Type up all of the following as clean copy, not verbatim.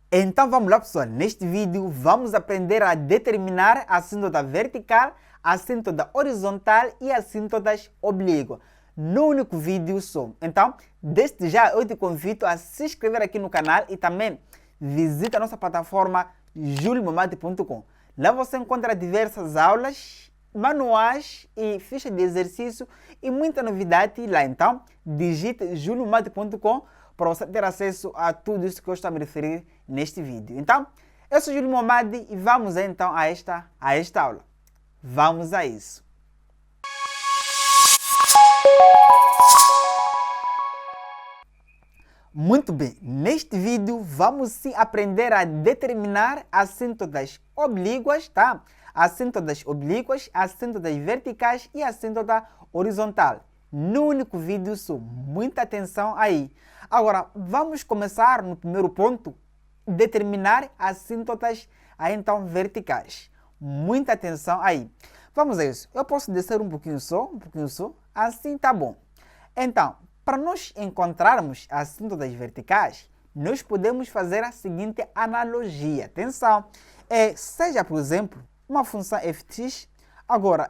Então vamos lá, pessoal. Neste vídeo vamos aprender a determinar a assíntota vertical, a assíntota horizontal e a assíntota oblíqua no único vídeo só. Então, desde já eu te convido a se inscrever aqui no canal e também visita a nossa plataforma juliomamate.com. Lá você encontra diversas aulas, manuais e fichas de exercício e muita novidade lá. Então, digite juliomamate.com para você ter acesso a tudo isso que eu estou a me referir neste vídeo. Então, eu sou Júlio Momadi e vamos então a esta aula. Vamos a isso. Muito bem, neste vídeo vamos sim aprender a determinar assíntotas oblíquas, tá? Assíntotas oblíquas, assíntotas verticais e assíntota horizontal. No único vídeo só, muita atenção aí. Agora, vamos começar no primeiro ponto, determinar assíntotas então verticais. Muita atenção aí. Vamos a isso. Eu posso descer um pouquinho só, assim tá bom. Então, para nós encontrarmos as assíntotas verticais, nós podemos fazer a seguinte analogia. Atenção, seja, por exemplo, uma função f de x. Agora,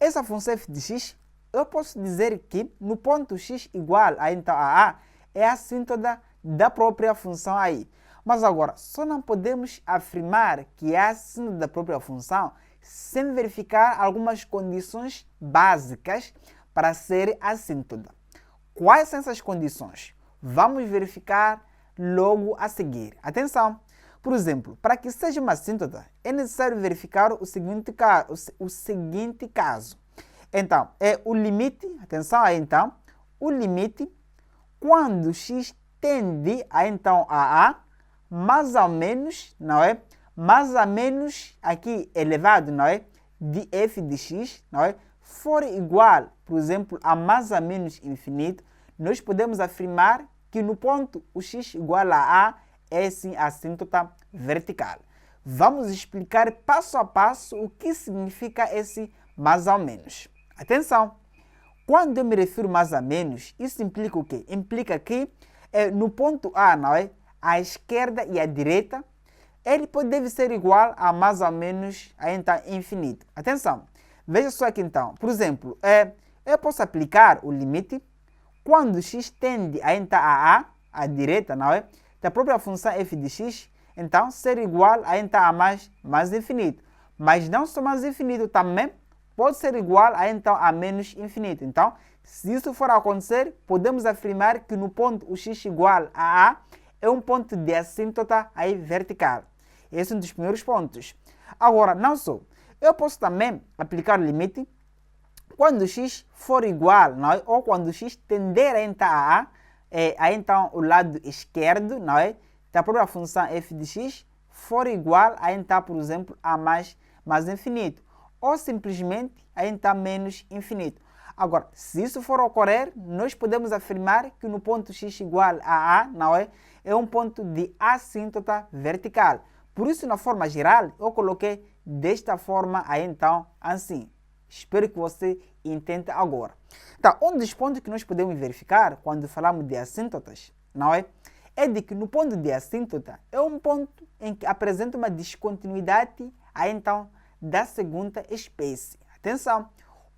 essa função f de x, eu posso dizer que no ponto x igual a, então, a A, é a assíntota da própria função aí. Mas agora, só não podemos afirmar que é a assíntota da própria função sem verificar algumas condições básicas para ser assíntota. Quais são essas condições? Vamos verificar logo a seguir. Atenção! Por exemplo, para que seja uma assíntota, é necessário verificar o seguinte caso. Então, é o limite, atenção aí então, o limite quando x tende a então a A, mais ou menos, não é? Mais ou menos aqui elevado, não é? De f de x, não é? For igual, por exemplo, a mais ou menos infinito, nós podemos afirmar que no ponto o x igual a A é sim a assíntota vertical. Vamos explicar passo a passo o que significa esse mais ou menos. Atenção! Quando eu me refiro mais ou menos, isso implica o quê? Implica que no ponto A, não é? A esquerda e a direita, ele deve ser igual a mais ou menos a então infinito. Atenção! Veja só aqui então, por exemplo, eu posso aplicar o limite quando x tende a então a A, à direita, não é? Da própria função f de x, então ser igual a então a mais infinito. Mas não só mais infinito, também pode ser igual a então a menos infinito. Então, se isso for acontecer, podemos afirmar que no ponto o x igual a A é um ponto de assíntota aí vertical. Esse é um dos primeiros pontos. Agora, não só. Eu posso também aplicar o limite quando x for igual, não é? Ou quando x tender a então a A, então o lado esquerdo, não é? Da própria função f de x for igual a então, por exemplo, a mais infinito. Ou simplesmente a então menos infinito. Agora, se isso for ocorrer, nós podemos afirmar que no ponto x igual a A, não é? É um ponto de assíntota vertical. Por isso, na forma geral, eu coloquei desta forma aí então, assim. Espero que você entenda agora. Então, um dos pontos que nós podemos verificar quando falamos de assíntotas, não é? É de que no ponto de assíntota é um ponto em que apresenta uma descontinuidade aí então da segunda espécie. Atenção!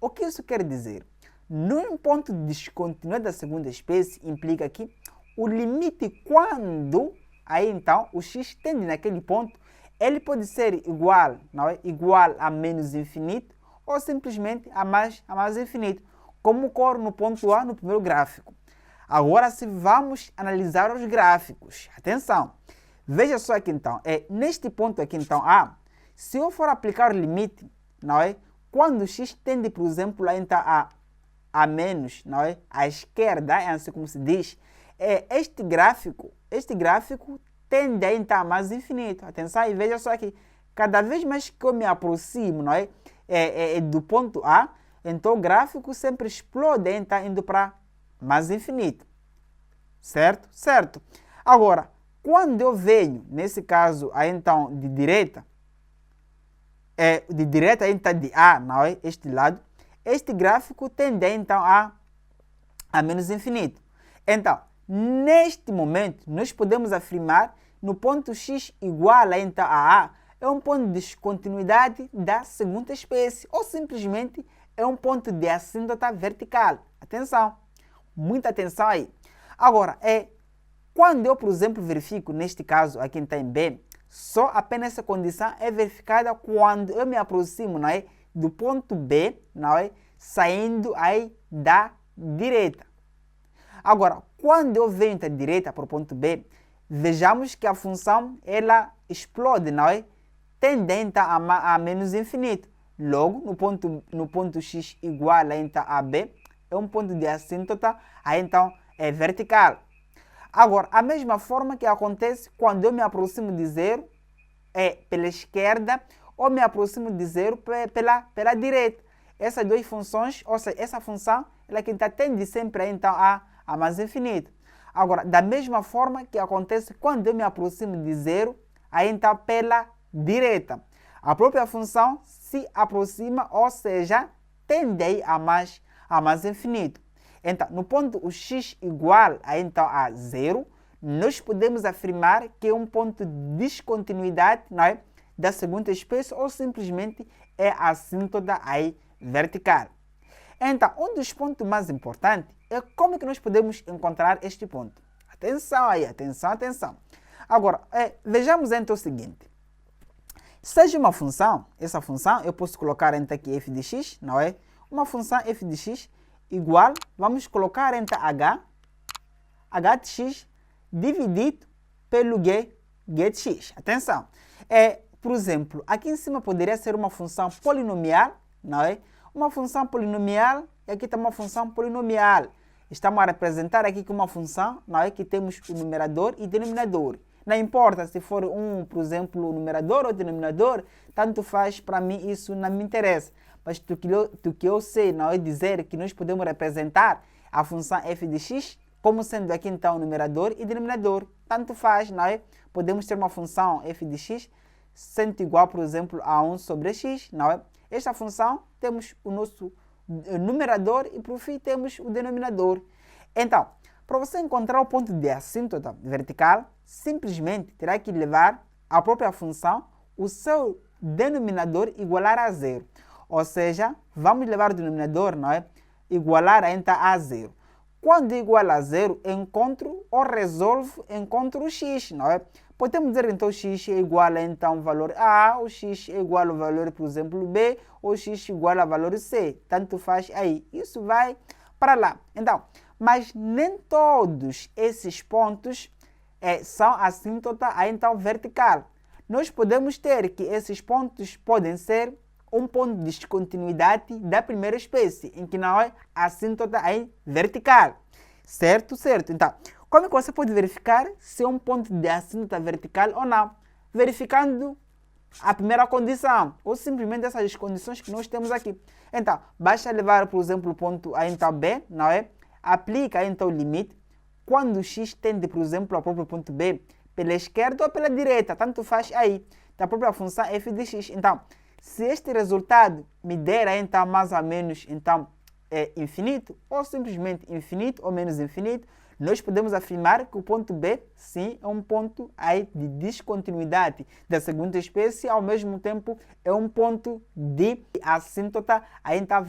O que isso quer dizer? Num ponto de descontinuidade da segunda espécie implica que o limite quando aí então o x tende naquele ponto, ele pode ser igual, não é? Igual a menos infinito ou simplesmente a mais infinito, como ocorre no ponto A no primeiro gráfico. Agora, se vamos analisar os gráficos, atenção, veja só aqui então, neste ponto aqui então A, se eu for aplicar o limite, não é? Quando x tende, por exemplo, a então a menos, não é? À esquerda, é assim como se diz, este gráfico tende a então a mais infinito. Atenção e veja só aqui, cada vez mais que eu me aproximo, não é? Do ponto A, então o gráfico sempre explode, então indo para mais infinito. Certo? Certo. Agora, quando eu venho, nesse caso, aí então de direita então de A, não é? Este lado, este gráfico tende então a menos infinito. Então, neste momento, nós podemos afirmar no ponto x igual a então a é um ponto de descontinuidade da segunda espécie ou simplesmente é um ponto de assíntota vertical. Atenção, muita atenção aí. Agora, quando eu, por exemplo, verifico, neste caso aqui em B, só apenas essa condição é verificada quando eu me aproximo, não é, do ponto B, não é, saindo aí da direita. Agora, quando eu venho da direita para o ponto B, vejamos que a função ela explode, não é? Tendente a menos infinito. Logo, no ponto x igual a então a B, é um ponto de assíntota, aí então é vertical. Agora, a mesma forma que acontece quando eu me aproximo de zero pela esquerda ou me aproximo de zero pela direita. Essas duas funções, ou seja, essa função, ela que tende sempre então a mais infinito. Agora, da mesma forma que acontece quando eu me aproximo de zero, aí então pela direita. A própria função se aproxima, ou seja, tende a mais infinito. Então, no ponto o x igual a, então, a zero, nós podemos afirmar que é um ponto de descontinuidade, não é, da segunda espécie ou simplesmente é a assíntota aí vertical. Então, um dos pontos mais importantes é como que nós podemos encontrar este ponto. Atenção aí, atenção, atenção. Agora, vejamos então o seguinte. Seja uma função, essa função eu posso colocar então aqui f de x, não é? Uma função f de x igual, vamos colocar então h de x dividido pelo g de x. Atenção, por exemplo, aqui em cima poderia ser uma função polinomial, não é? Uma função polinomial e aqui está uma função polinomial. Estamos a representar aqui com uma função, não é? Que temos o numerador e denominador. Não importa se for por exemplo, o numerador ou o denominador, tanto faz, para mim isso não me interessa. Mas do que eu sei, não é dizer que nós podemos representar a função f de x como sendo aqui então numerador e denominador. Tanto faz, não é? Podemos ter uma função f de x sendo igual, por exemplo, a 1 sobre x, não é? Esta função temos o nosso numerador e por fim temos o denominador. Então, para você encontrar o ponto de assíntota vertical, simplesmente terá que levar a própria função, o seu denominador igualar a zero. Ou seja, vamos levar o denominador, não é? Igualar a zero. Quando igual a zero, encontro ou resolvo, encontro o x, não é? Podemos dizer então x é igual a então valor A, o x é igual ao valor, por exemplo, B, ou x igual ao valor C. Tanto faz aí. Isso vai para lá. Então, mas nem todos esses pontos são assíntota a então vertical. Nós podemos ter que esses pontos podem ser um ponto de descontinuidade da primeira espécie, em que não é assíntota aí vertical. Certo? Certo. Então, como que você pode verificar se é um ponto de assíntota vertical ou não? Verificando a primeira condição, ou simplesmente essas condições que nós temos aqui. Então, basta levar, por exemplo, o ponto A então B, não é? Aplica então o limite. Quando x tende, por exemplo, ao próprio ponto B, pela esquerda ou pela direita, tanto faz aí, da própria função f de x. Então, se este resultado me der então mais ou menos então, infinito, ou simplesmente infinito ou menos infinito, nós podemos afirmar que o ponto B, sim, é um ponto aí de descontinuidade da segunda espécie, ao mesmo tempo é um ponto de assíntota aí então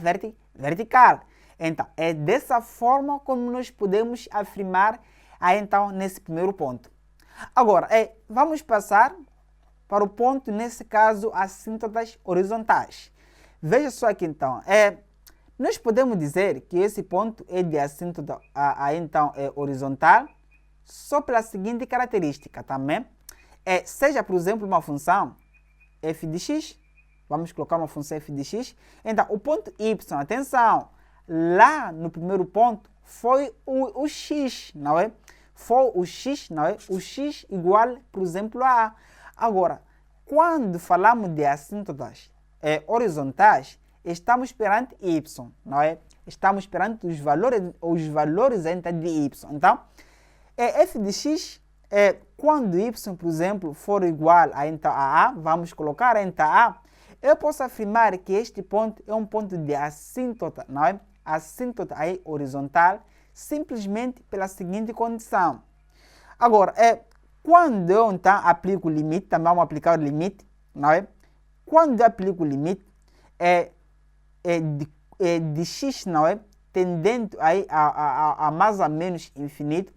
vertical. Então, é dessa forma como nós podemos afirmar aí então nesse primeiro ponto. Agora, vamos passar para o ponto, nesse caso, assíntotas horizontais. Veja só aqui então, nós podemos dizer que esse ponto é de assíntota então horizontal só pela seguinte característica também. Seja, por exemplo, uma função f de x, vamos colocar uma função f de x, então o ponto y, atenção, lá no primeiro ponto foi o x, não é? Foi o x, não é? O x igual, por exemplo, a A. Agora, quando falamos de assíntotas horizontais, estamos perante y, não é? Estamos perante os valores então de y. Então, f de x, quando y, por exemplo, for igual a, então, a vamos colocar então a, eu posso afirmar que este ponto é um ponto de assíntota, não é? Assíntota aí horizontal, simplesmente pela seguinte condição. Agora, quando eu então aplico o limite, também vamos aplicar o limite, não é? Quando eu aplico o limite, de x, não é? Tendendo aí a mais ou menos infinito,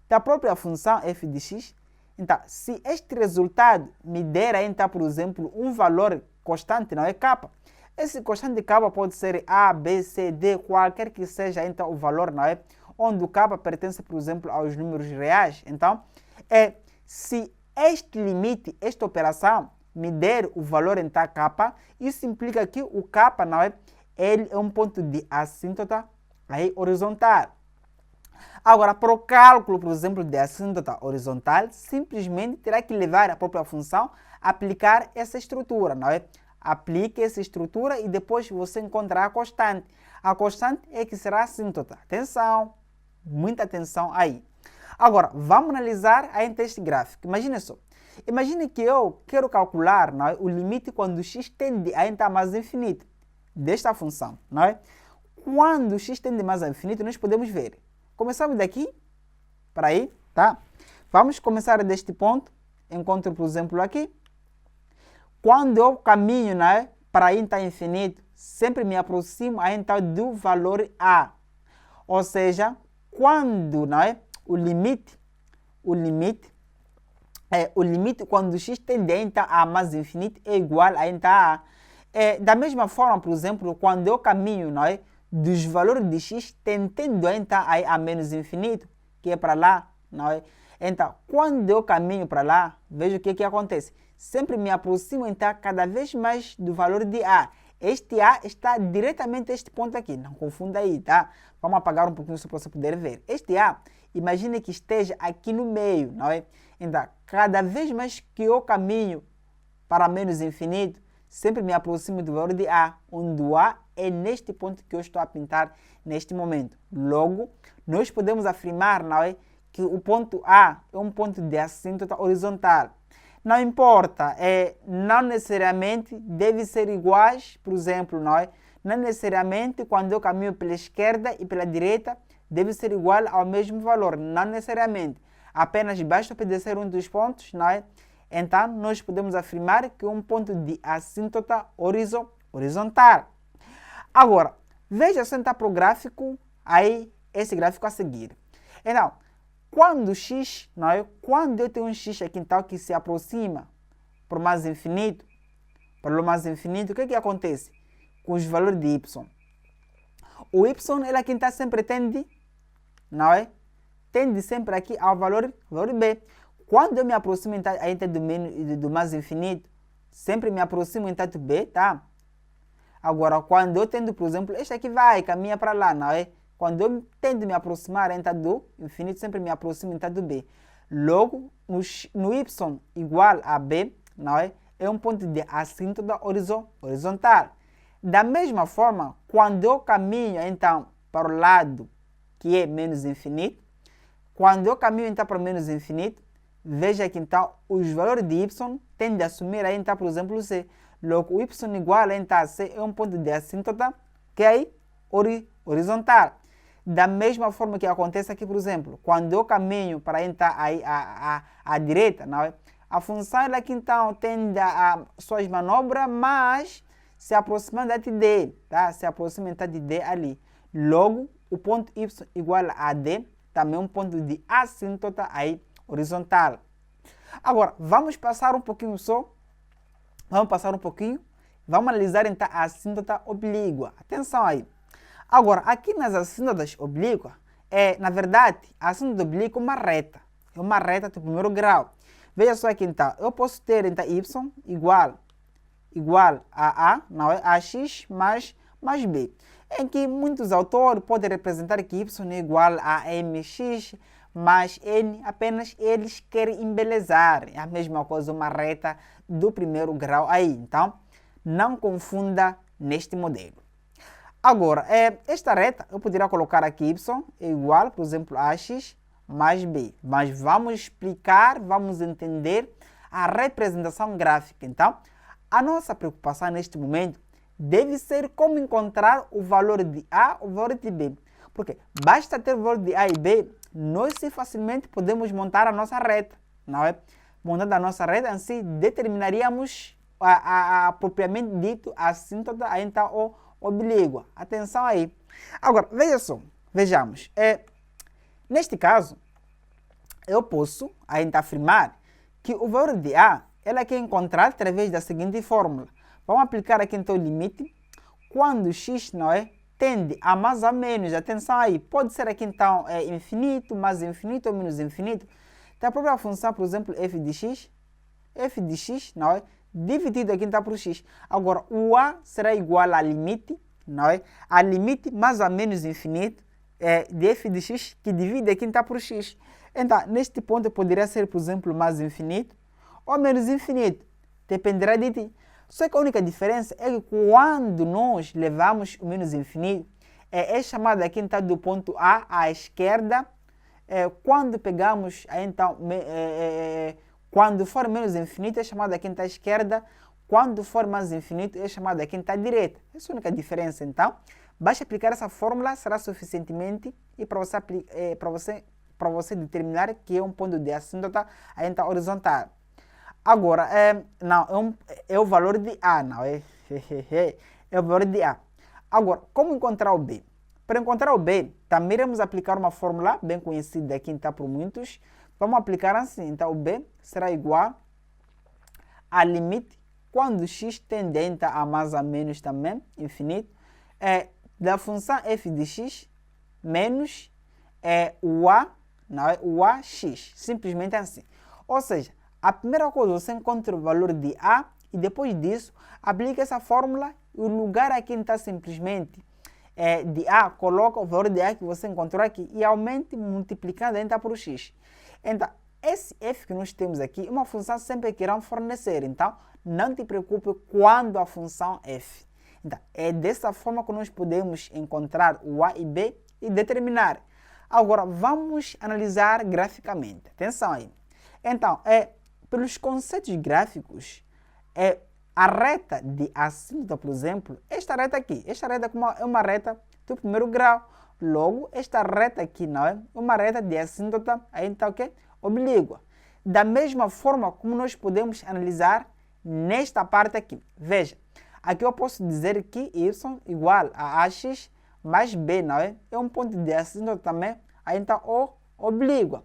da própria função f de x. Então, se este resultado me der, então, por exemplo, um valor constante, não é? K. Esse constante K pode ser A, B, C, D, qualquer que seja, então, o valor, não é? Onde o K pertence, por exemplo, aos números reais. Então, se este limite, esta operação, me der o valor em K, isso implica que o K, não é? Ele é um ponto de assíntota aí horizontal. Agora, para o cálculo, por exemplo, de assíntota horizontal, simplesmente terá que levar a própria função a aplicar essa estrutura, não é? Aplique essa estrutura e depois você encontrará a constante. A constante é que será assíntota. Atenção, muita atenção aí. Agora, vamos analisar ainda este gráfico. Imagine só. Imagine que eu quero calcular, não é, o limite quando x tende a entrar mais infinito desta função, não é? Quando x tende mais a infinito, nós podemos ver. Começamos daqui para aí, tá? Vamos começar deste ponto. Encontro, por exemplo, aqui. Quando eu caminho, né, para então infinito, sempre me aproximo então do valor a. Ou seja, quando, né, o limite quando x tende então a mais infinito é igual a então a. Da mesma forma, por exemplo, quando eu caminho, não é, dos valores de x tendendo então a menos infinito, que é para lá, não é? Então, quando eu caminho para lá, veja o que acontece. Sempre me aproximo então cada vez mais do valor de a. Este a está diretamente a este ponto aqui, não confunda aí, tá? Vamos apagar um pouquinho só para você poder ver. Este a, imagine que esteja aqui no meio, não é? Então, cada vez mais que eu caminho para menos infinito, sempre me aproximo do valor de a, onde o a é neste ponto que eu estou a pintar neste momento. Logo, nós podemos afirmar, não é, que o ponto A é um ponto de assíntota horizontal. Não importa, não necessariamente deve ser iguais, por exemplo, não é? Não necessariamente quando eu caminho pela esquerda e pela direita deve ser igual ao mesmo valor, não necessariamente. Apenas basta obedecer um dos pontos, não é? Então, nós podemos afirmar que é um ponto de assíntota horizontal. Agora, veja só então para o gráfico, aí, esse gráfico a seguir. Então, quando x, não é? Quando eu tenho um x aqui então que se aproxima para o mais infinito, o que acontece com os valores de y? O y, ele aqui então sempre tende, não é? Tende sempre aqui ao valor b. Quando eu me aproximo então do mais infinito, sempre me aproximo então do b, tá? Agora, quando eu tendo, por exemplo, este aqui caminha para lá, não é? Quando eu tento me aproximar então do infinito, sempre me aproximo então do b. Logo, no y igual a b, não é? É um ponto de assíntota horizontal. Da mesma forma, quando eu caminho então para o lado que é menos infinito, quando eu caminho então para menos infinito, veja que então os valores de y tendem a assumir aí então, por exemplo, c. Logo, o y igual então a c é um ponto de assíntota que é aí horizontal. Da mesma forma que acontece aqui, por exemplo, quando eu caminho para então aí à direita, não é? A função aqui então tende a suas manobras, mas se aproximando de d, tá? Se aproxima então de d ali. Logo, o ponto y igual a d também é um ponto de assíntota aí horizontal. Agora, vamos passar um pouquinho só. Vamos analisar então a assíntota oblíqua. Atenção aí. Agora, aqui nas assíntotas oblíquas, na verdade, a assíntota oblíqua é uma reta. É uma reta do primeiro grau. Veja só aqui então, eu posso ter então y igual a a, não é? A x mais b. Em que muitos autores podem representar que y é igual a mx mais n, apenas eles querem embelezar. É a mesma coisa, uma reta do primeiro grau aí. Então, não confunda neste modelo. Agora, esta reta, eu poderia colocar aqui y é igual, por exemplo, a x mais b. Mas vamos explicar, vamos entender a representação gráfica. Então, a nossa preocupação neste momento deve ser como encontrar o valor de a, o valor de b. Porque basta ter o valor de A e B, nós sim facilmente podemos montar a nossa reta, não é? Montando a nossa reta, assim determinaríamos propriamente dito a assíntota então oblíqua. Atenção aí. Agora, veja só, vejamos. Neste caso, eu posso ainda afirmar que o valor de A ela é encontrado através da seguinte fórmula. Vamos aplicar aqui então o limite. Quando x não é, tende a mais a menos, atenção aí, pode ser aqui então infinito, mais infinito ou menos infinito. Então a própria função, por exemplo, f de x não é, dividido aqui então por x. Agora o A será igual a limite, não é, a limite mais ou menos infinito de f de x que divide aqui então por x. Então neste ponto poderia ser, por exemplo, mais infinito ou menos infinito, dependerá de ti. Só que a única diferença é que quando nós levamos o menos infinito, é chamado aqui então do ponto A à esquerda. Quando pegamos, então, quando for menos infinito, é chamado aqui então à esquerda. Quando for mais infinito, é chamado aqui então à direita. Essa é a única diferença, então. Basta aplicar essa fórmula, será suficientemente e para você determinar que é um ponto de assíntota então horizontal. Agora, não, é o valor de A, não é? É o valor de A. Agora, como encontrar o B? Para encontrar o B, também iremos aplicar uma fórmula bem conhecida aqui então por muitos. Vamos aplicar assim, então o B será igual a limite, quando x tende então a mais a menos também, infinito, da função f de x menos o A, não é? O AX, simplesmente assim. Ou seja, a primeira coisa, você encontra o valor de A e depois disso, aplica essa fórmula e o lugar aqui está simplesmente de A, coloca o valor de A que você encontrou aqui e aumente multiplicando então por x. Então, esse f que nós temos aqui é uma função sempre que irão fornecer. Então, não te preocupe quando a função f. Então, é dessa forma que nós podemos encontrar o A e B e determinar. Agora, vamos analisar graficamente. Atenção aí. Então, pelos conceitos gráficos, a reta de assíntota, por exemplo, esta reta aqui, é uma reta do primeiro grau. Logo, esta reta aqui não é uma reta de assíntota, então o quê? Oblíqua. Da mesma forma como nós podemos analisar nesta parte aqui. Veja, aqui eu posso dizer que y igual a ax mais b, não é? É um ponto de assíntota também, então oblíqua.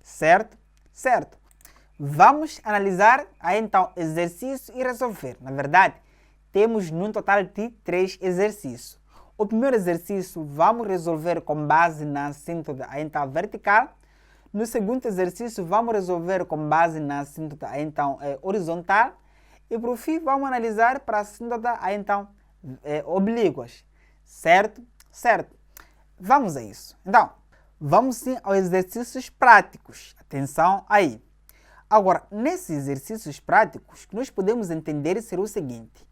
Certo? Certo. Vamos analisar então exercício e resolver. Na verdade, temos num total de 3 exercícios. O primeiro exercício vamos resolver com base na assíntota então vertical. No segundo exercício vamos resolver com base na assíntota então horizontal. E por fim vamos analisar para a assíntota então oblíquas. Certo? Certo. Vamos a isso. Então, vamos sim aos exercícios práticos. Atenção aí. Agora, nesses exercícios práticos, nós podemos entender ser o seguinte.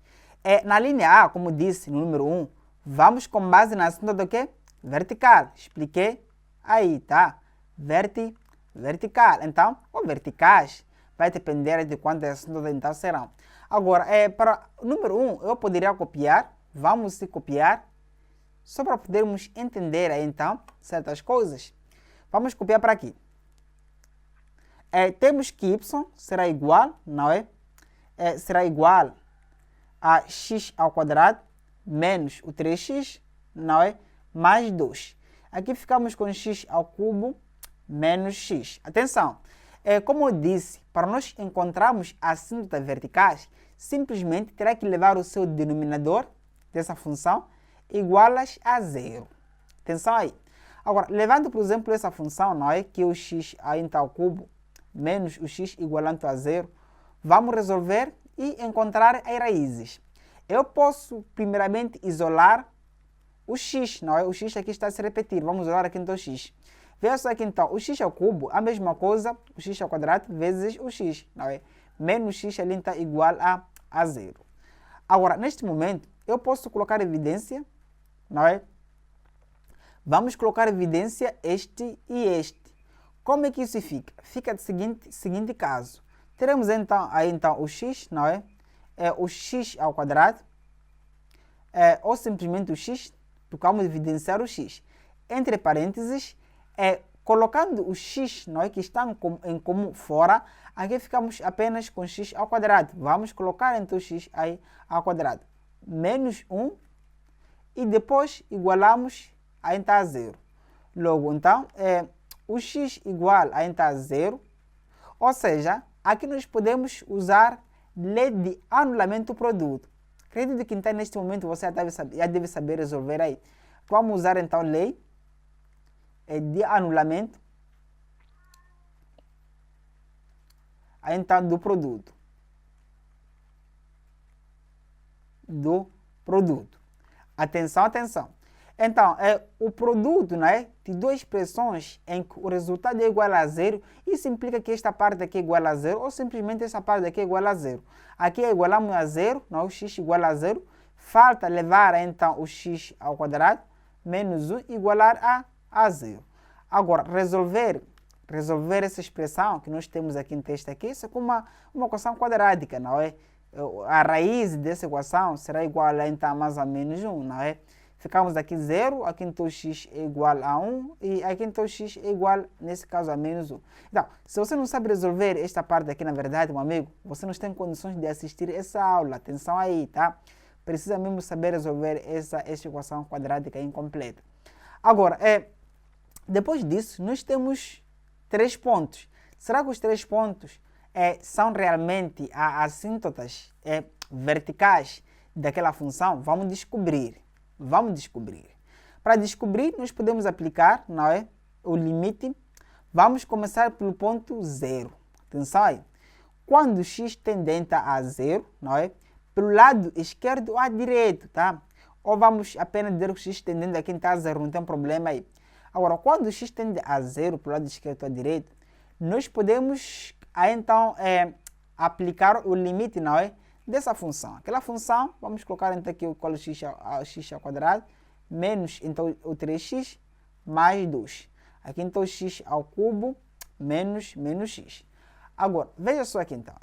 Na linha A, como disse no número 1, vamos com base na assíntota do quê? Vertical. Expliquei aí, tá? Vertical. Então, ou verticais, vai depender de quantas assíntotas então serão. Agora, para o número 1, eu poderia copiar. Vamos se copiar, só para podermos entender aí, então certas coisas. Vamos copiar para aqui. Temos que y será igual, não é? Será igual a x ao quadrado menos o 3x, não é? Mais 2. Aqui ficamos com x ao cubo menos x. Atenção, como eu disse, para nós encontrarmos assíntotas verticais, simplesmente terá que levar o seu denominador dessa função igualas a 0. Atenção aí. Agora, levando, por exemplo, essa função, não é? Que é o x então ao cubo menos o x igualando a 0, vamos resolver e encontrar as raízes. Eu posso, primeiramente, isolar o x, não é? O x aqui está a se repetir. Vamos isolar aqui então o x. Veja só aqui então, o x ao cubo, a mesma coisa, o x ao quadrado vezes o x, não é? Menos x ali está igual a 0. Agora, neste momento, eu posso colocar evidência, não é? Vamos colocar evidência este e este. Como é que isso fica? Fica do seguinte caso. Teremos então, o x, não é? O x ao quadrado, ou simplesmente o x, porque vamos evidenciar o x. entre parênteses, colocando o x, não é, que está em comum fora, aqui ficamos apenas com x ao quadrado. Vamos colocar então x aí ao quadrado. Menos 1 e depois igualamos a então a 0. Logo, então, o x igual a então a 0, ou seja, aqui nós podemos usar lei de anulamento do produto. Acredito que então neste momento você já deve saber resolver aí. Vamos usar então lei de anulamento então do produto. Atenção, atenção. Então, o produto, né, de duas expressões em que o resultado é igual a 0, isso implica que esta parte aqui é igual a 0 ou simplesmente essa parte aqui é igual a 0. Aqui igualamos a 0, não, o x igual a 0, falta levar então o x ao quadrado, menos 1 igualar a 0. Agora, resolver essa expressão que nós temos aqui no texto aqui, isso é como uma equação quadrática, não é? A raiz dessa equação será igual a então mais ou menos 1, não é? Ficamos aqui 0, aqui então x é igual a 1 e aqui então x é igual, nesse caso, a menos 1. Então, se você não sabe resolver esta parte aqui, na verdade, meu amigo, você não tem condições de assistir essa aula. Atenção aí, tá? Precisa mesmo saber resolver esta equação quadrática incompleta. Agora, depois disso, nós temos 3 pontos. Será que os 3 pontos são realmente as assíntotas verticais daquela função? Vamos descobrir. Para descobrir, nós podemos aplicar, não é, o limite. Vamos começar pelo ponto 0. Atenção aí. Quando x tendente a 0, não é, pelo lado esquerdo ou direito, tá? Ou vamos apenas dizer que o x tendente aqui está a 0, não tem problema aí. Agora, quando o x tende a 0 pelo lado esquerdo ou direito, nós podemos então aplicar o limite, não é, dessa função. Aquela função, vamos colocar então aqui o x ao quadrado, menos então o 3x, mais 2. Aqui então x ao cubo, menos x. Agora, veja só aqui então.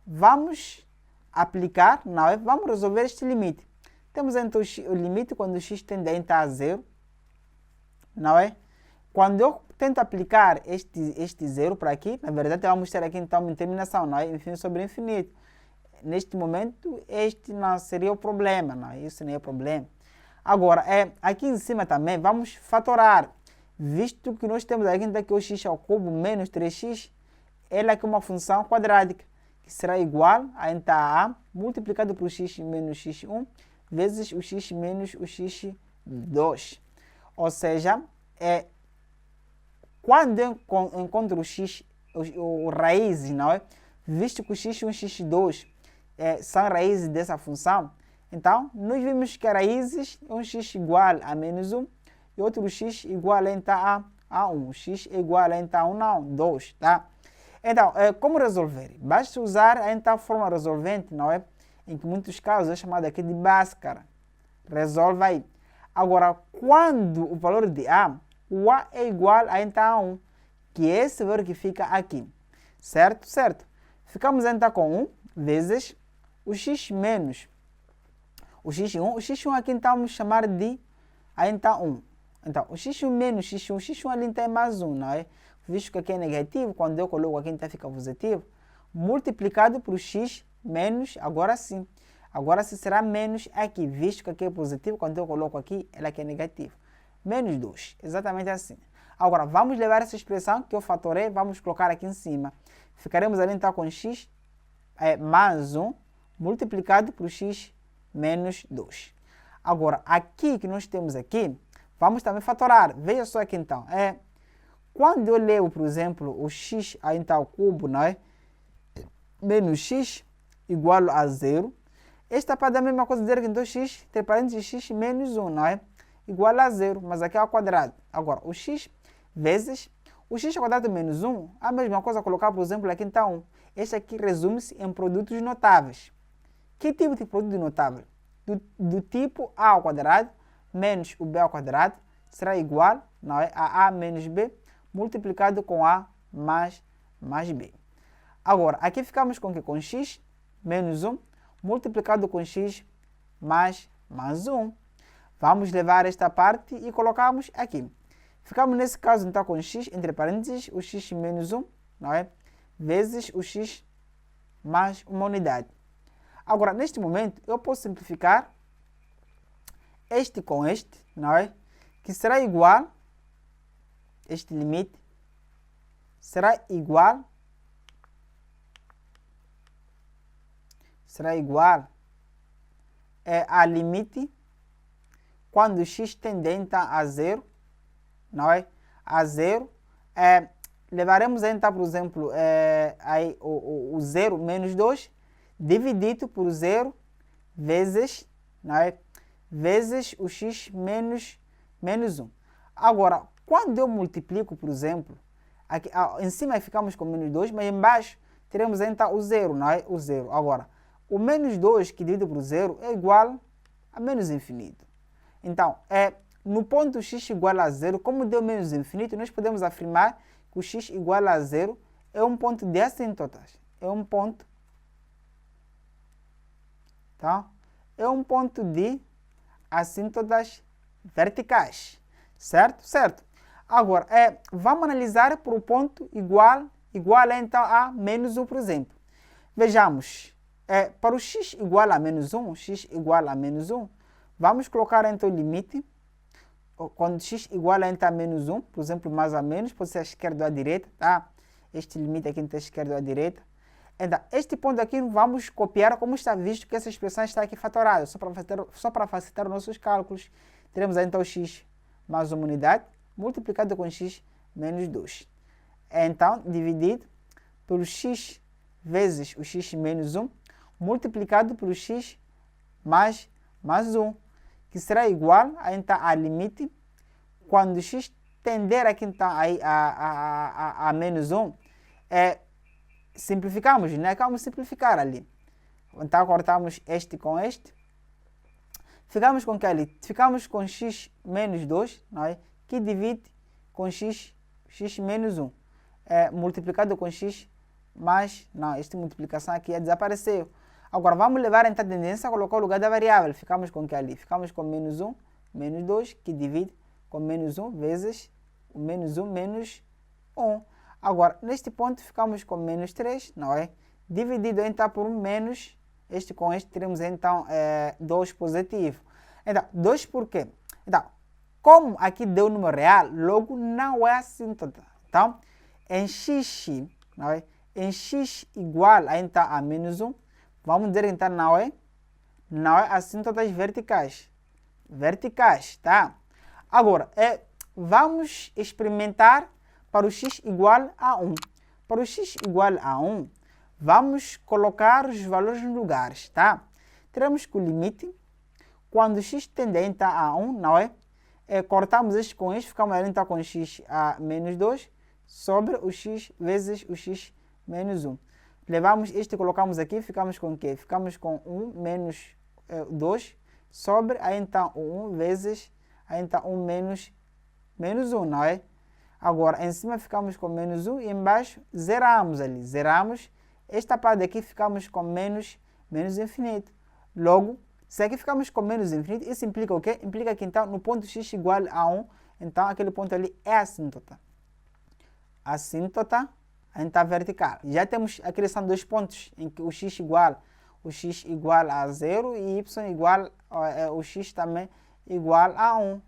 Vamos aplicar, não é? Vamos resolver este limite. Temos então o limite quando o x tende a 0, não é? Quando eu tento aplicar este 0 para aqui, na verdade vamos ter aqui então uma terminação, não é? Infinito sobre infinito. Neste momento, este não seria o problema, não? Isso não é o problema. Agora, aqui em cima também, vamos fatorar. Visto que nós temos aqui o x ao cubo menos 3x, ela aqui é uma função quadrática, que será igual a então a multiplicado por x menos x1, vezes o x menos o x2. Ou seja, quando eu encontro o x, o raízes, não é? Visto que o x1 e o x2 são raízes dessa função, então nós vimos que a raízes é um x igual a menos 1 e outro x igual então a 1. X é igual a então a 1, não, 2, tá? Então, como resolver? Basta usar então a forma resolvente, não é? Em que muitos casos é chamada aqui de Bhaskara. Resolve aí. Agora, quando o valor de a, o a é igual a então a 1, que é esse valor que fica aqui, certo? Certo. Ficamos então com 1 vezes o x menos o x1. O x1 aqui então vamos chamar de então 1. Então, o x1 menos x1, o x1 ali então é mais 1, não é? Visto que aqui é negativo, quando eu coloco aqui então fica positivo, multiplicado por x menos, agora sim será menos aqui, visto que aqui é positivo, quando eu coloco aqui, ela aqui é negativo. Menos 2, exatamente assim. Agora, vamos levar essa expressão que eu fatorei, vamos colocar aqui em cima. Ficaremos ali então com x mais 1, multiplicado por x menos 2. Agora, aqui que nós temos aqui, vamos também fatorar. Veja só aqui então. Quando eu levo, por exemplo, o x então ao cubo, não é? Menos x igual a 0. Esta parte é a mesma coisa dizer que então x, entre parênteses, x menos 1, não é? Igual a 0, mas aqui é ao quadrado. Agora, o x vezes o x ao quadrado menos 1, a mesma coisa colocar, por exemplo, aqui então 1. Este aqui resume-se em produtos notáveis. Que tipo de produto notável? Do tipo a ao quadrado menos o b ao quadrado será igual, não é, a menos b multiplicado com a mais b. Agora, aqui ficamos com que? Com x menos 1 multiplicado com x mais 1. Vamos levar esta parte e colocamos aqui. Ficamos nesse caso então com x, entre parênteses, o x menos 1, não é? Vezes o x mais uma unidade. Agora, neste momento, eu posso simplificar este com este, não é? Que será igual, este limite, será igual a limite quando x tendente a zero, não é? A zero, levaremos então, por exemplo, aí, o 0 menos 2 dividido por 0 vezes, não é? Vezes o x menos 1. Agora, quando eu multiplico, por exemplo, aqui, em cima ficamos com menos 2, mas embaixo teremos então o 0, não é? O 0. Agora, o menos 2 que dividido por 0 é igual a menos infinito. Então, no ponto x igual a 0, como deu menos infinito, nós podemos afirmar que o x igual a 0 é um ponto de assíntotas. É um ponto, tá? É um ponto de assíntotas verticais, certo? Certo. Agora, vamos analisar para o ponto igual então a menos 1, por exemplo. Vejamos, para o x igual a menos 1, vamos colocar então o limite, quando x igual a então a menos 1, por exemplo, mais ou menos, pode ser à esquerda ou à direita, tá? Este limite aqui está à esquerda ou à direita. Então, este ponto aqui vamos copiar como está visto que essa expressão está aqui fatorada, só para facilitar os nossos cálculos. Teremos então o x mais uma unidade, multiplicado com x menos 2. Então, dividido pelo x vezes o x menos 1, multiplicado pelo x mais 1, que será igual a, então, a limite, quando x tender aqui então, a menos 1, simplificamos, né? Vamos simplificar ali. Então, cortamos este com este. Ficamos com que ali? Ficamos com x menos 2, não é? Que divide com x menos 1. Multiplicado com x mais... Não, esta multiplicação aqui desapareceu. Agora, vamos levar então a tendência a colocar o lugar da variável. Ficamos com que ali? Ficamos com menos 1, menos 2, que divide com menos 1 vezes o menos 1 menos 1. Agora, neste ponto, ficamos com menos 3, não é? Dividido então por um menos, este com este, teremos então 2 positivo. Então, 2 por quê? Então, como aqui deu número real, logo não é assíntota. Então, em x, não é? Em x igual a, então, a menos 1, vamos dizer então não é assíntotas verticais. Verticais, tá? Agora, vamos experimentar para o x igual a 1. Para o x igual a 1, vamos colocar os valores nos lugares, tá? Teremos que o limite, quando x tendente a 1, não é? Cortamos este com este, ficamos ali então com x a menos 2, sobre o x vezes o x menos 1. Levamos este e colocamos aqui, ficamos com o quê? Ficamos com 1 menos 2, sobre aí então o 1 vezes aí então 1 menos 1, não é? Agora, em cima ficamos com menos 1 e embaixo zeramos ali. Zeramos. Esta parte aqui ficamos com menos infinito. Logo, se aqui ficamos com menos infinito, isso implica o quê? Implica que então no ponto x igual a 1, então aquele ponto ali é assíntota. Assíntota, então vertical. Já temos, aqueles são dois pontos em que o x igual a 0 e y igual, o x também igual a 1.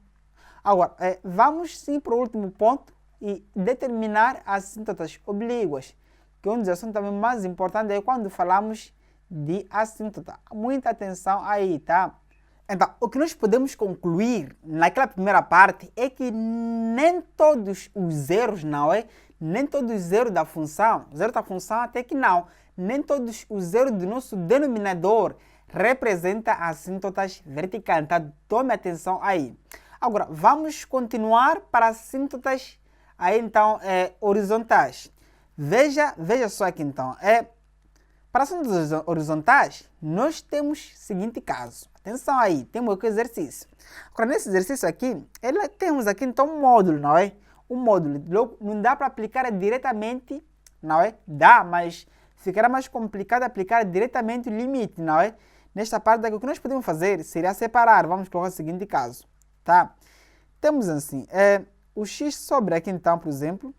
Agora, vamos sim para o último ponto e determinar as assíntotas oblíquas, que é um dos assuntos também mais importantes é quando falamos de assíntota. Muita atenção aí, tá? Então, o que nós podemos concluir naquela primeira parte é que nem todos os zeros, não é? Nem todos os zeros da função, até que não, nem todos os zeros do nosso denominador representam assíntotas verticais. Então, tome atenção aí. Agora, vamos continuar para assíntotas aí, então, horizontais. Veja só aqui, então. Para assíntotas horizontais, nós temos o seguinte caso. Atenção aí, temos aqui o exercício. Agora, nesse exercício aqui, temos aqui, então, um módulo, não é? Um módulo. Logo, não dá para aplicar diretamente, não é? Dá, mas ficará mais complicado aplicar diretamente o limite, não é? nesta parte aqui, o que nós podemos fazer seria separar. Vamos colocar o seguinte caso, tá? Temos assim, o x sobre aqui então, por exemplo,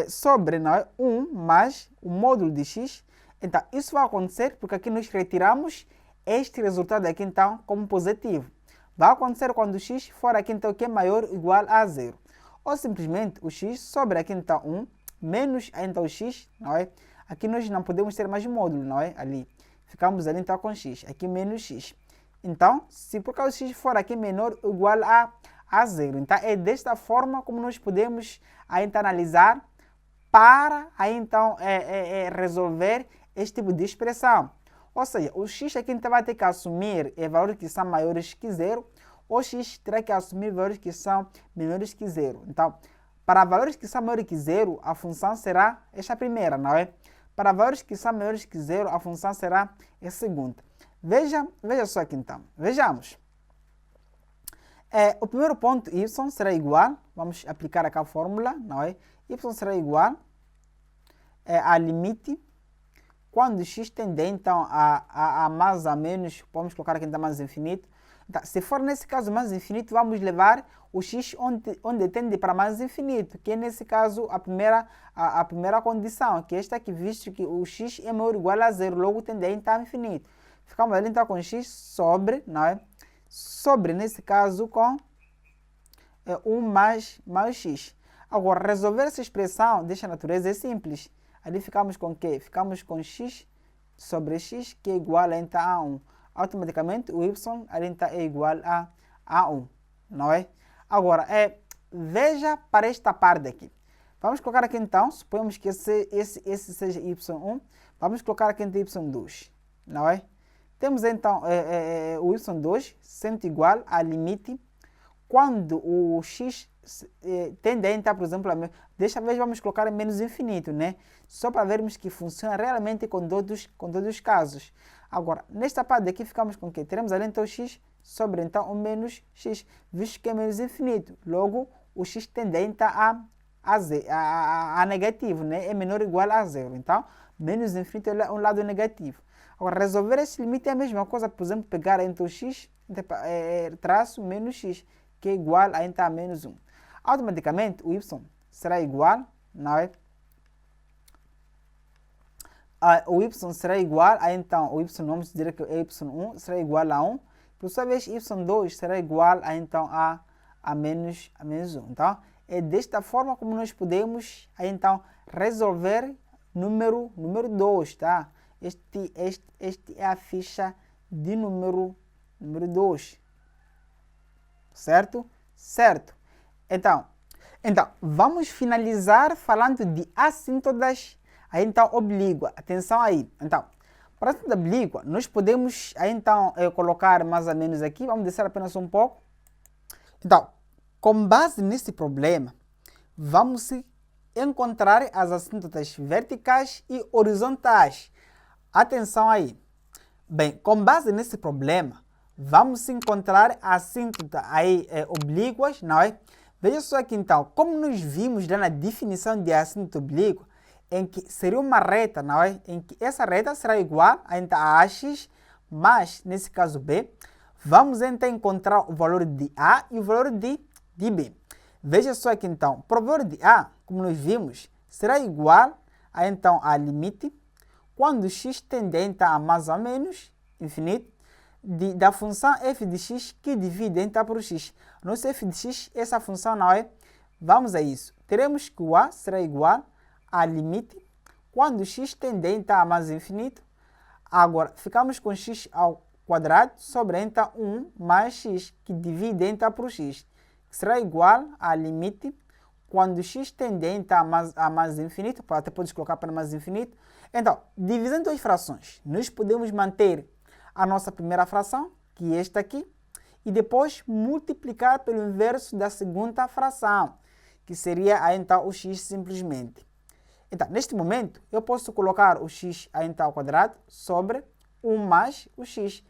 sobre, não é, 1 mais o módulo de x. Então, isso vai acontecer porque aqui nós retiramos este resultado aqui então como positivo. Vai acontecer quando o x for aqui então que é maior ou igual a 0. Ou simplesmente o x sobre aqui então 1 menos então o x, não é? Aqui nós não podemos ter mais módulo, não é? Ali. Ficamos ali então com x, aqui menos x. Então, se por causa x for aqui menor ou igual a 0. Então, é desta forma como nós podemos então analisar para aí então resolver este tipo de expressão. Ou seja, o x aqui então vai ter que assumir valores que são maiores que 0, ou x terá que assumir valores que são menores que 0. Então, para valores que são maiores que 0, a função será esta primeira, não é? Para valores que são maiores que 0, a função será a segunda. Veja só aqui então. Vejamos. O primeiro ponto, y será igual, vamos aplicar aqui a fórmula, não é? Y será igual a limite quando x tende então a mais a menos, vamos colocar aqui então mais infinito. Então, se for nesse caso mais infinito, vamos levar o x onde tende para mais infinito, que é nesse caso a primeira condição, que é esta aqui, visto que o x é maior ou igual a 0, logo tende a então a infinito. Ficamos ali então com x sobre, não é? Sobre, nesse caso, com 1 mais x. Agora, resolver essa expressão desta natureza é simples. Ali ficamos com o quê? Ficamos com x sobre x, que é igual a, então, a 1. Automaticamente, o y ali então é igual a 1, não é? Agora, veja para esta parte aqui. Vamos colocar aqui então, suponhamos que esse seja y1. Vamos colocar aqui então y2, não é? Temos então o y2 sendo igual a limite quando o x tende a entrar, por exemplo, desta vez vamos colocar menos infinito, né? Só para vermos que funciona realmente com todos os casos. Agora, nesta parte aqui ficamos com o quê? Teremos ali então x sobre então o menos x, visto que é menos infinito. Logo, o x tende a entrar a negativo, né? É menor ou igual a 0. Então, menos infinito é um lado negativo. Agora, resolver esse limite é a mesma coisa, por exemplo, pegar entre o x, traço menos x, que é igual a então a menos 1. Automaticamente, o y será igual, não é? O y será igual a então, o y, vamos dizer que é y1, será igual a 1. Por sua vez, y2 será igual a então a menos 1. Então, é desta forma como nós podemos então resolver número 2, tá? Este é a ficha de número 2. Certo? Certo. Então, vamos finalizar falando de assíntotas então oblíqua. Atenção aí. Então, para a assíntota oblíqua, nós podemos então colocar mais ou menos aqui. Vamos descer apenas um pouco. Então, com base nesse problema, vamos encontrar as assíntotas verticais e horizontais. Atenção aí. Bem, com base nesse problema, vamos encontrar a assíntota aí oblíquas, não é? Veja só aqui então, como nós vimos lá na definição de assíntota oblíqua, em que seria uma reta, não é? Em que essa reta será igual a AX, mas nesse caso B, vamos então encontrar o valor de A e o valor de B. Veja só aqui então, o valor de A, como nós vimos, será igual a então a limite quando x tende a mais ou menos infinito da função f de x que divide então por x. Nosso f de x, essa função não é? Vamos a isso. Teremos que o a será igual a limite quando x tende a mais infinito. Agora, ficamos com x ao quadrado sobre então 1 mais x que divide então por x, que será igual a limite quando x tende a mais infinito, até podes colocar para mais infinito. Então, divisando duas frações, nós podemos manter a nossa primeira fração, que é esta aqui, e depois multiplicar pelo inverso da segunda fração, que seria então o x simplesmente. Então, neste momento, eu posso colocar o x então ao quadrado sobre 1 mais o x,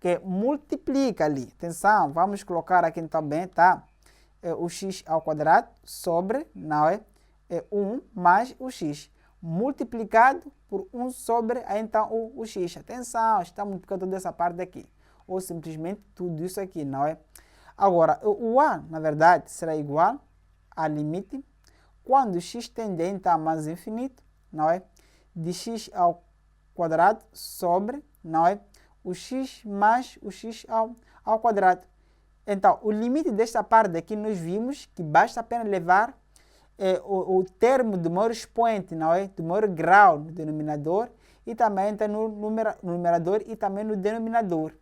que multiplica ali. Atenção, vamos colocar aqui também, tá? O x ao quadrado sobre, não é? 1 mais o x. multiplicado por 1 sobre então o x. Atenção, está multiplicando toda essa parte aqui. Ou simplesmente tudo isso aqui, não é? Agora, o a, na verdade, será igual a limite quando x tendente a mais infinito, não é? De x ao quadrado sobre, não é? O x mais o x ao quadrado. Então, o limite desta parte aqui nós vimos que basta apenas levar o termo do maior expoente, não é? Do maior grau no denominador e também então, no numerador e também no denominador.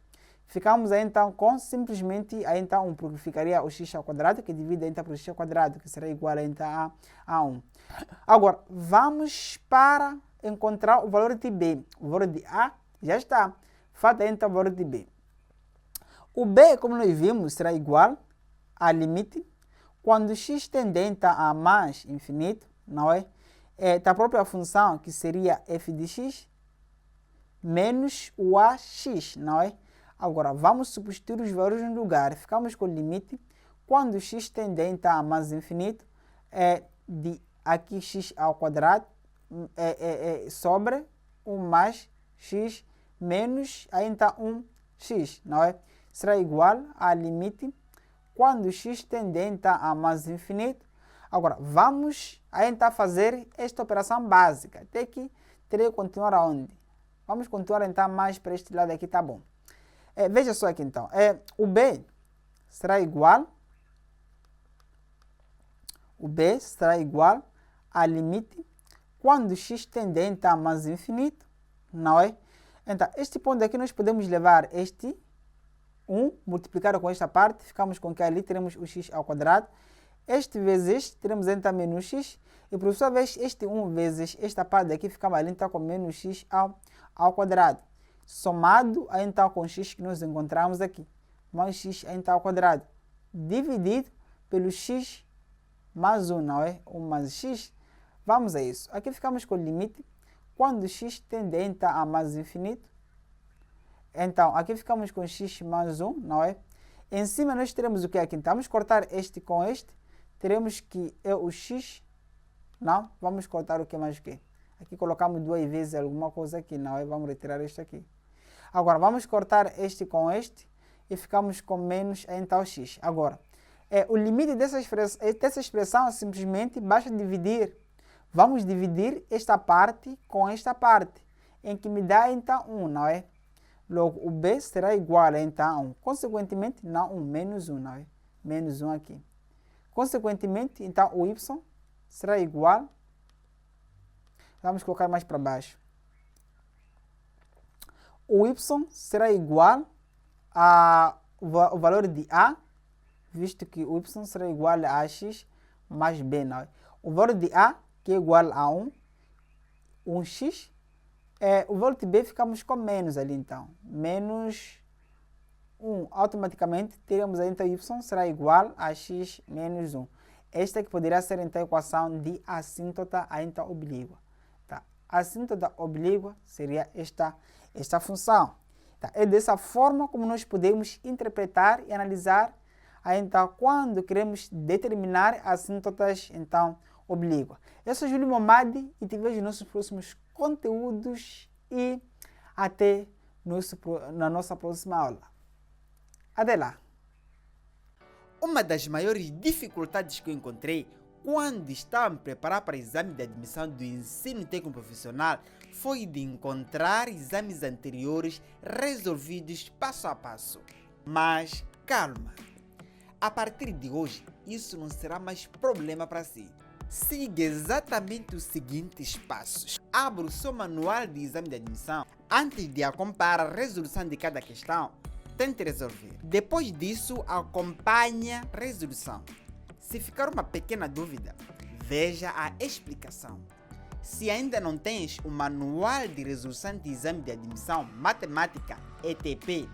Ficamos aí então com simplesmente aí, então, 1, porque ficaria o x ao quadrado, que divide então por x ao quadrado, que será igual então, a 1. Agora, vamos para encontrar o valor de b. O valor de a já está. Falta então o valor de b. O b, como nós vimos, será igual a limite quando x tendente a mais infinito, não é? Da própria função, que seria f de x, menos o ax, não é? Agora, vamos substituir os valores no lugar. Ficamos com o limite quando x tendente a mais infinito de aqui x ao quadrado sobre 1 mais x menos ainda 1x, não é? Será igual a limite quando x tendente a mais infinito. Agora, vamos ainda fazer esta operação básica. Até que terei que continuar aonde? Vamos continuar então mais para este lado aqui, tá bom? Veja só aqui então. O b será igual a limite quando x tendente a mais infinito, não é? Então, este ponto aqui nós podemos levar este 1 multiplicado com esta parte, ficamos com que ali teremos o x ao quadrado. Este vezes este, teremos então menos x. E por sua vez, este 1 vezes esta parte aqui, ficamos ali então com menos x ao quadrado. Somado então com x que nós encontramos aqui. Mais x então ao quadrado. Dividido pelo x mais 1, não é? 1 mais x. Vamos a isso. Aqui ficamos com o limite quando x tendente a mais infinito. Então, aqui ficamos com x mais 1, não é? Em cima nós teremos o que aqui? Então, vamos cortar este com este. Teremos que é o x. Não, vamos cortar o que mais o que? Aqui colocamos 2 vezes alguma coisa aqui, não é? Vamos retirar este aqui. Agora, vamos cortar este com este e ficamos com menos então x. Agora, o limite dessa expressão simplesmente basta dividir. Vamos dividir esta parte com esta parte, em que me dá então 1, não é? Logo, o b será igual então a 1. Consequentemente, não 1, menos 1, não é? Menos 1 aqui. Consequentemente, então, o y será igual. Vamos colocar mais para baixo. O y será igual ao valor de a, visto que o y será igual a ax mais b, não é? O valor de a, que é igual a 1x, o valor de b ficamos com menos ali então. Menos 1. Automaticamente teremos aí então y será igual a x menos 1. Esta que poderia ser então a equação de assíntota então oblíqua. Tá? A assíntota oblíqua seria esta função. Tá? É dessa forma como nós podemos interpretar e analisar então quando queremos determinar assíntotas então oblíquas. Eu sou Júlio Momadi e te vejo nos nossos próximos conteúdos e até na nossa próxima aula. Até lá! Uma das maiores dificuldades que eu encontrei quando estava a me preparar para o exame de admissão do ensino técnico profissional foi de encontrar exames anteriores resolvidos passo a passo. Mas calma! A partir de hoje, isso não será mais problema para si. Siga exatamente os seguintes passos. Abra o seu manual de exame de admissão. Antes de acompanhar a resolução de cada questão, tente resolver. Depois disso, acompanhe a resolução. Se ficar uma pequena dúvida, veja a explicação. Se ainda não tens o manual de resolução de exame de admissão matemática ETP,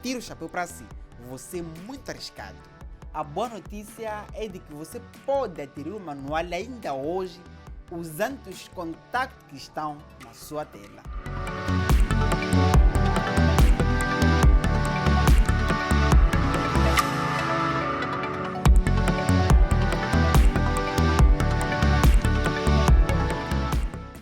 tira o chapéu para si. Você é muito arriscado. A boa notícia é de que você pode adquirir o manual ainda hoje usando os contatos que estão na sua tela.